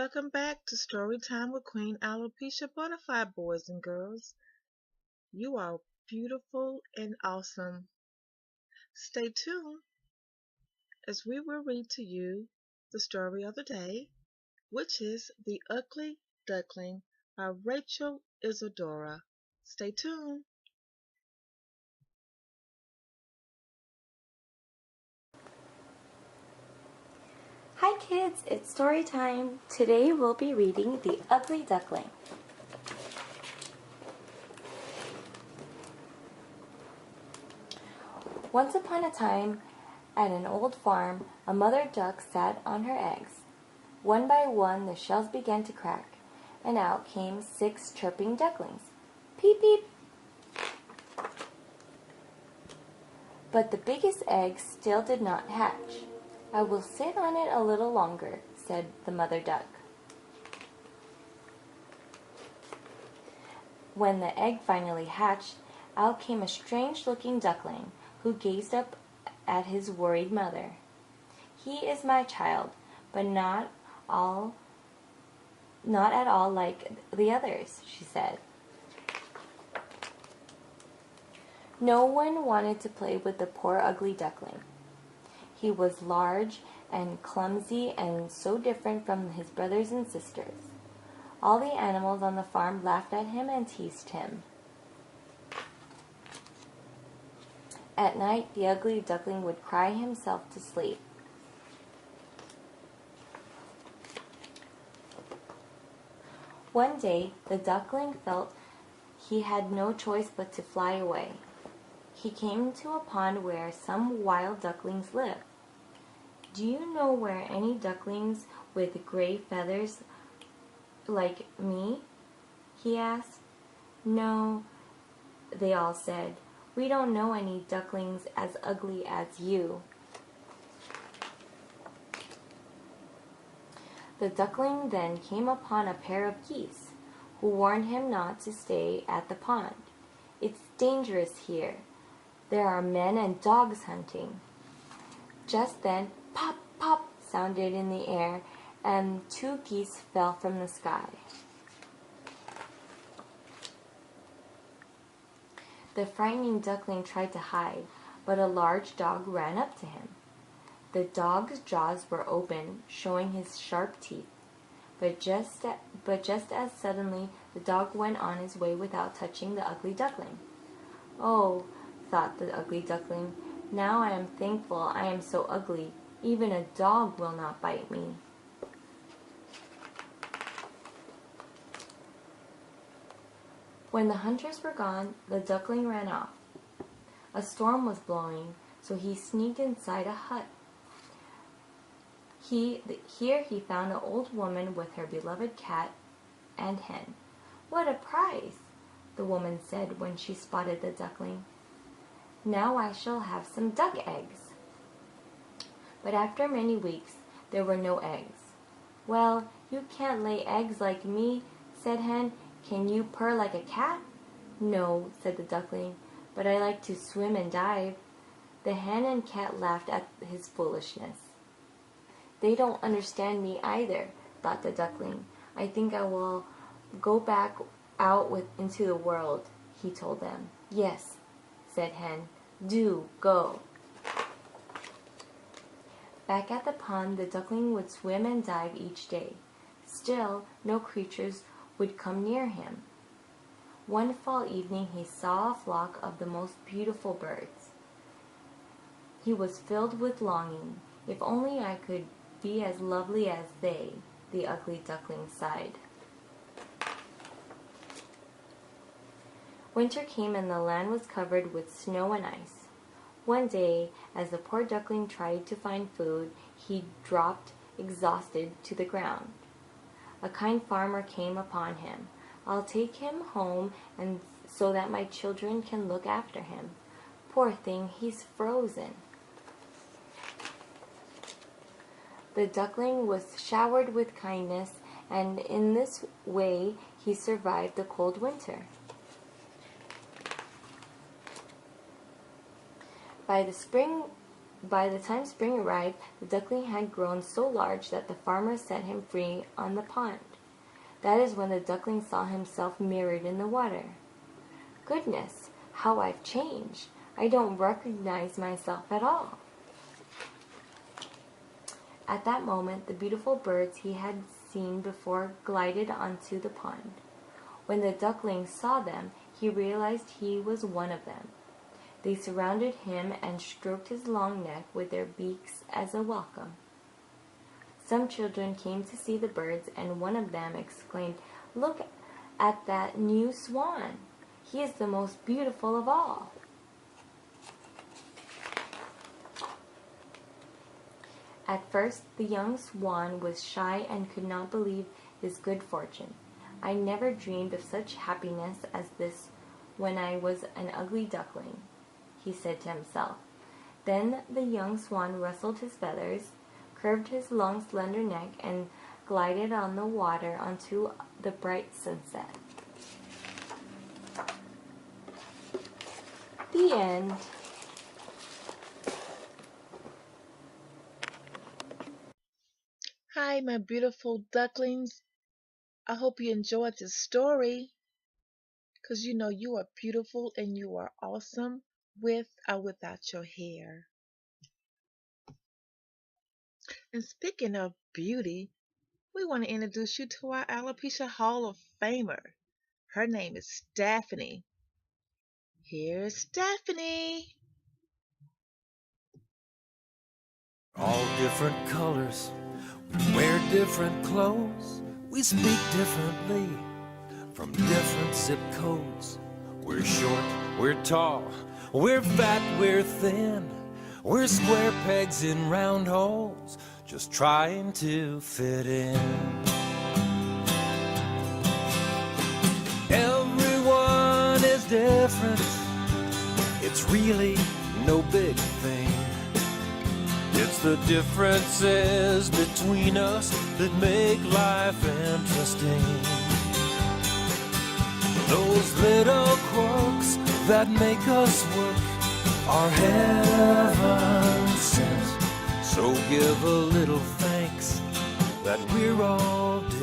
welcome back to Storytime with Queen Alopecia. Bonafide boys and girls. You are beautiful and awesome. Stay tuned as we will read to you the story of the day, which is The Ugly Duckling by Rachel Isadora. Stay tuned. Hi kids, it's story time. Today we'll be reading The Ugly Duckling. Once upon a time, at an old farm, a mother duck sat on her eggs. One by one the shells began to crack, and out came 6 chirping ducklings. Peep peep! But the biggest egg still did not hatch. I will sit on it a little longer, said the mother duck. When the egg finally hatched, out came a strange-looking duckling, who gazed up at his worried mother. He is my child, but not at all like the others, she said. No one wanted to play with the poor ugly duckling. He was large and clumsy and so different from his brothers and sisters. All the animals on the farm laughed at him and teased him. At night, the ugly duckling would cry himself to sleep. One day, the duckling felt he had no choice but to fly away. He came to a pond where some wild ducklings lived. Do you know where any ducklings with gray feathers like me? He asked. No, they all said. We don't know any ducklings as ugly as you. The duckling then came upon a pair of geese, who warned him not to stay at the pond. It's dangerous here. There are men and dogs hunting. Just then, pop, pop sounded in the air, and 2 geese fell from the sky. The frightening duckling tried to hide, but a large dog ran up to him. The dog's jaws were open, showing his sharp teeth. But just as suddenly, the dog went on his way without touching the ugly duckling. Oh, thought the ugly duckling, now I am thankful I am so ugly. Even a dog will not bite me. When the hunters were gone, the duckling ran off. A storm was blowing, so he sneaked inside a hut. Here he found an old woman with her beloved cat and hen. What a prize, the woman said when she spotted the duckling. Now I shall have some duck eggs. But after many weeks, there were no eggs. Well, you can't lay eggs like me, said Hen. Can you purr like a cat? No, said the duckling, but I like to swim and dive. The hen and cat laughed at his foolishness. They don't understand me either, thought the duckling. I think I will go back out into the world, he told them. Yes, said Hen, do go. Back at the pond, the duckling would swim and dive each day. Still, no creatures would come near him. One fall evening, he saw a flock of the most beautiful birds. He was filled with longing. If only I could be as lovely as they, the ugly duckling sighed. Winter came and the land was covered with snow and ice. One day, as the poor duckling tried to find food, he dropped exhausted to the ground. A kind farmer came upon him. I'll take him home and so that my children can look after him. Poor thing, he's frozen. The duckling was showered with kindness, and in this way he survived the cold winter. By the spring By the time spring arrived, the duckling had grown so large that the farmer set him free on the pond. That is when the duckling saw himself mirrored in the water. Goodness, how I've changed! I don't recognize myself at all. At that moment, the beautiful birds he had seen before glided onto the pond. When the duckling saw them, he realized he was one of them. They surrounded him and stroked his long neck with their beaks as a welcome. Some children came to see the birds, and one of them exclaimed, "Look at that new swan! He is the most beautiful of all." At first, the young swan was shy and could not believe his good fortune. "I never dreamed of such happiness as this when I was an ugly duckling," he said to himself. Then the young swan rustled his feathers, curved his long slender neck, and glided on the water onto the bright sunset. The end. Hi, my beautiful ducklings. I hope you enjoyed this story because you know you are beautiful and you are awesome with or without your hair. And speaking of beauty, we want to introduce you to our Alopecia Hall of Famer. Her name is Daphne. Here's Daphne. All different colors, we wear different clothes, we speak differently from different zip codes. We're short, we're tall, we're fat, we're thin, we're square pegs in round holes, just trying to fit in. Everyone is different, it's really no big thing. It's the differences between us that make life interesting. Those little quirks that make us work are heaven sent. So give a little thanks that we're all different.